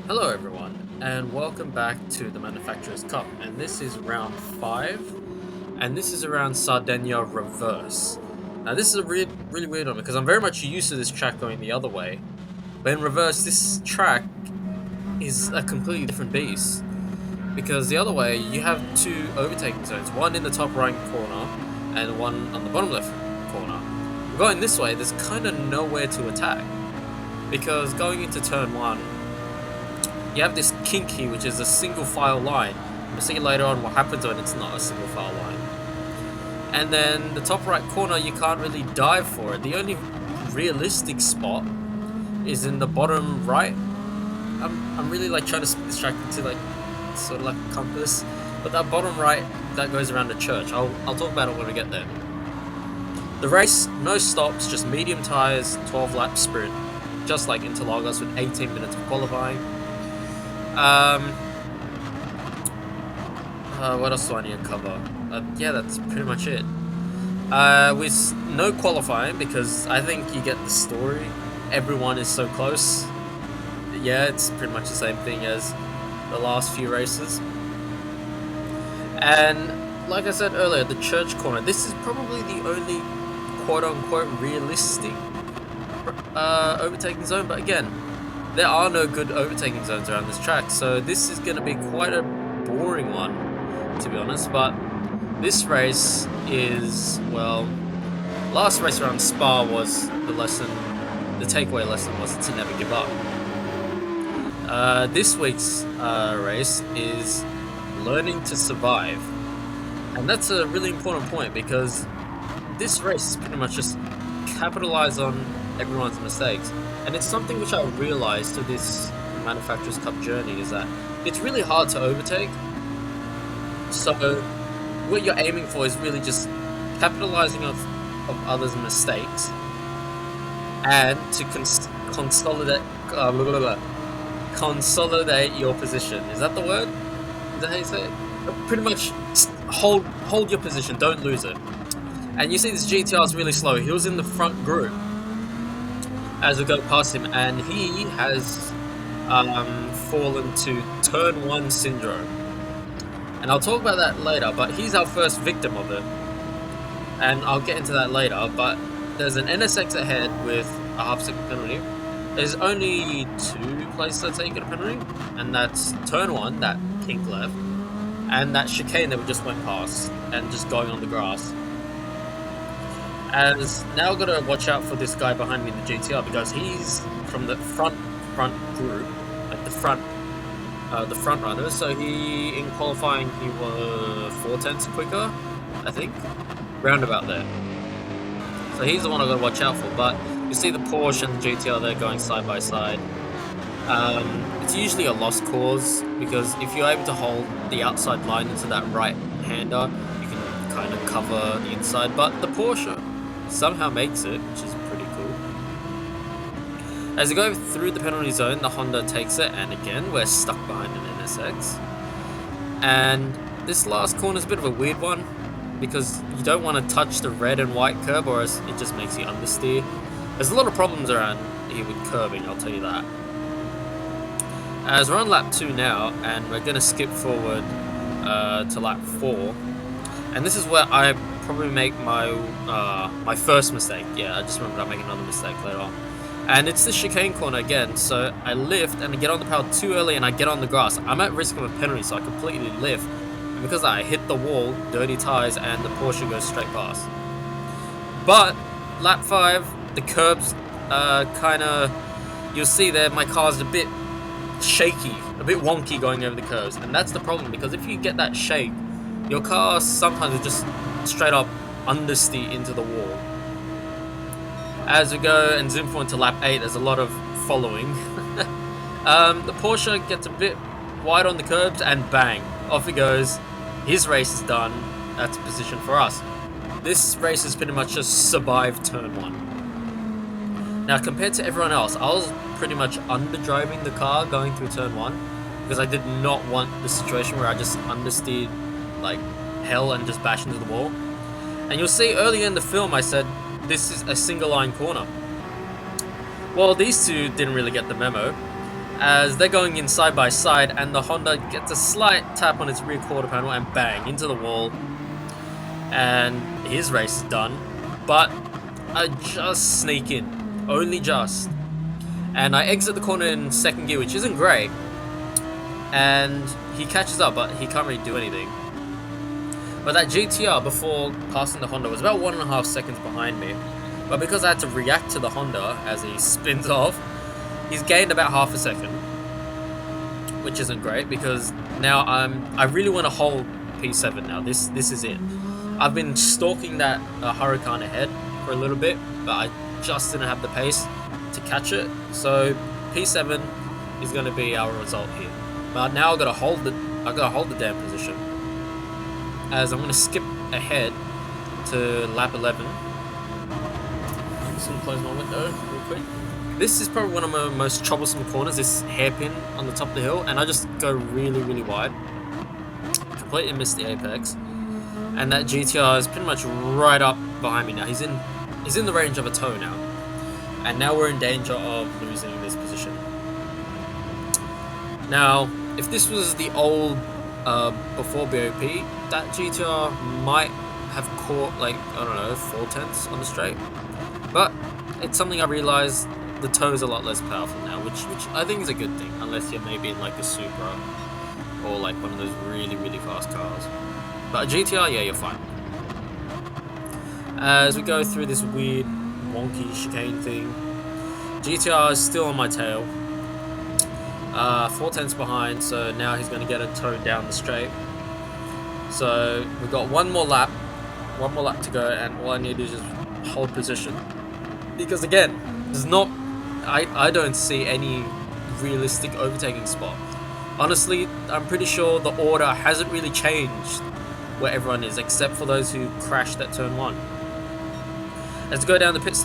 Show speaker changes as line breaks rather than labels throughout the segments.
Hello everyone, and welcome back to the Manufacturer's Cup, and this is round 5, and this is around Sardegna reverse. Now this is a really weird one, because I'm very much used to this track going the other way, but in reverse this track is a completely different beast, because the other way you have two overtaking zones, one in the top right corner, and one on the bottom left corner. Going this way, there's kind of nowhere to attack, because going into turn 1, you have this kinky, which is a single file line. We'll see later on what happens when it's not a single file line. And then the top right corner, you can't really dive for it. The only realistic spot is in the bottom right. I'm really like trying to split this track into like sort of like a compass, but that bottom right that goes around the church. I'll talk about it when we get there. The race, no stops, just medium tires, 12 lap sprint, just like Interlagos with 18 minutes of qualifying. What else do I need to cover? Yeah, that's pretty much it. With no qualifying, because I think you get the story. Everyone is so close. Yeah, it's pretty much the same thing as the last few races. And like I said earlier, the church corner, this is probably the only quote-unquote realistic overtaking zone, but again, there are no good overtaking zones around this track, so this is going to be quite a boring one, to be honest. But this race is, well, last race around Spa was the lesson, the takeaway lesson was to never give up. This week's race is learning to survive, and that's a really important point, because this race is pretty much just capitalize on everyone's mistakes. And it's something which I realized through this Manufacturer's Cup journey, is that it's really hard to overtake. So what you're aiming for is really just capitalizing of others' mistakes, and to consolidate consolidate your position. Is that the word? Is that how you say it? Pretty much hold your position, don't lose it. And you see this GTR is really slow. He was in the front group as we go past him, and he has fallen to turn 1 syndrome. And I'll talk about that later, but he's our first victim of it. And I'll get into that later, but there's an NSX ahead with a half-second penalty. There's only 2 places I'd say you get a penalty, and that's turn 1, that kink left, and that chicane that we just went past, and just going on the grass. As now I've got to watch out for this guy behind me in the GTR, because he's from the front group, like the front runner. So he, in qualifying, he was 4/10 quicker, I think, roundabout there. So he's the one I've got to watch out for. But you see the Porsche and the GTR, they're going side by side. It's usually a lost cause, because if you're able to hold the outside line into that right-hander, you can kind of cover the inside. But the Porsche somehow makes it, which is pretty cool. As we go through the penalty zone, the Honda takes it, and again, we're stuck behind an NSX. And this last corner is a bit of a weird one, because you don't want to touch the red and white curb, or else it just makes you understeer. There's a lot of problems around here with curbing, I'll tell you that. As we're on lap 2 now, and we're going to skip forward to lap 4. And this is where I probably make my my first mistake. Yeah, I just remembered I'll make another mistake later on. And it's the chicane corner again, so I lift and I get on the pedal too early and I get on the grass. I'm at risk of a penalty, so I completely lift. And because I hit the wall, dirty tires, and the Porsche goes straight past. But lap 5, the curbs kinda, you'll see there my car's a bit shaky, a bit wonky going over the curves. And that's the problem, because if you get that shake, your car sometimes will just straight up understeer into the wall. As we go and zoom forward to lap 8, there's a lot of following. The Porsche gets a bit wide on the curbs, and bang, off he goes. His race is done. That's a position for us. This race is pretty much just survive turn 1. Now, compared to everyone else, I was pretty much underdriving the car going through turn 1, because I did not want the situation where I just understeered like hell and just bash into the wall. And you'll see earlier in the film I said this is a single line corner. Well, these two didn't really get the memo. as they're going in side by side, and the Honda gets a slight tap on its rear quarter panel and bang into the wall, and his race is done. But I just sneak in, only just, and I exit the corner in second gear, which isn't great, and he catches up, but he can't really do anything. But that GTR before passing the Honda was about 1.5 seconds behind me, but because I had to react to the Honda as he spins off, he's gained about half a second, which isn't great because now I really want to hold P7 now. This is it. I've been stalking that Huracan ahead for a little bit, but I just didn't have the pace to catch it. So P7 is going to be our result here. But now I gotta hold the damn position, as I'm going to skip ahead to lap 11. I'm just going to close my window real quick. This is probably one of my most troublesome corners, this hairpin on the top of the hill, and I just go really, really wide. Completely missed the apex. And that GTR is pretty much right up behind me now. He's in the range of a toe now. And now we're in danger of losing this position. Now, if this was the old, before BOP, that GTR might have caught, like, I don't know, 4/10 on the straight. But it's something I realized. The toe is a lot less powerful now, which I think is a good thing, unless you're maybe in like a Supra or like one of those really, really fast cars. But a GTR, yeah, you're fine. As we go through this weird, wonky chicane thing, GTR is still on my tail. 4/10 behind, so now he's going to get a toe down the straight. So we've got one more lap to go, and all I need to do is just hold position. Because again, there's not. I don't see any realistic overtaking spot. Honestly, I'm pretty sure the order hasn't really changed where everyone is, except for those who crashed at turn 1. Let's go down the pit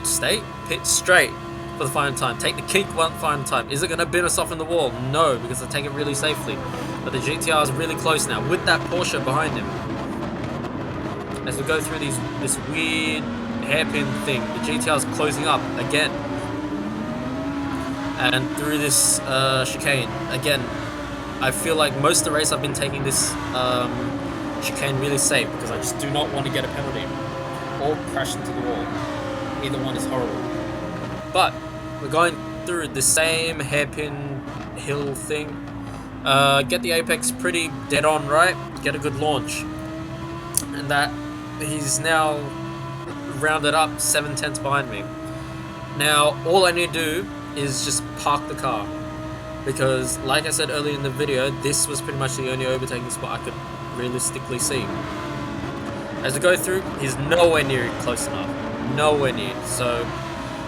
straight for the final time. Take the kink one final time. Is it going to bin us off in the wall? No, because I take it really safely. But the GTR is really close now with that Porsche behind him. As we go through this weird hairpin thing, the GTR is closing up again. And through this chicane, again, I feel like most of the race I've been taking this chicane really safe because I just do not want to get a penalty or crash into the wall. Either one is horrible. But we're going through the same hairpin hill thing. Get the apex pretty dead on right, get a good launch. And that he's now rounded up 7/10 behind me. Now all I need to do is just park the car, because like I said earlier in the video, this was pretty much the only overtaking spot I could realistically see. As we go through, he's nowhere near close enough, nowhere near. So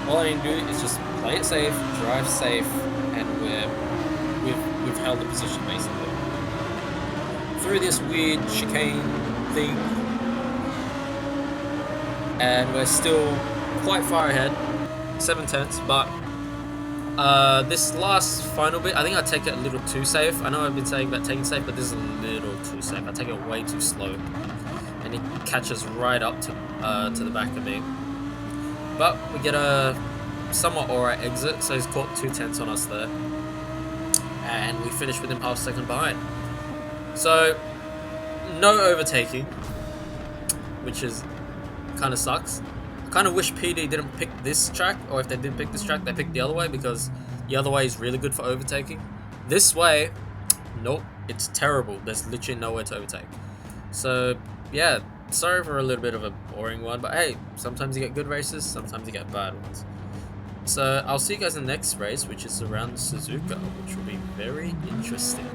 all I need to do is just play it safe, drive safe, and we've held the position basically through this weird chicane thing, and we're still quite far ahead, 7/10. But this last final bit, I think I take it a little too safe. I know I've been saying about taking safe, but this is a little too safe. I take it way too slow, and he catches right up to the back of me. But we get a somewhat alright exit, so he's caught 2/10 on us there, and we finish with him half a second behind. So no overtaking, which is kind of sucks. I kind of wish PD didn't pick this track, or if they did pick this track, they picked the other way, because the other way is really good for overtaking. This way, nope, it's terrible. There's literally nowhere to overtake. So yeah, sorry for a little bit of a boring one, but hey, sometimes you get good races, sometimes you get bad ones. So I'll see you guys in the next race, which is around Suzuka, which will be very interesting.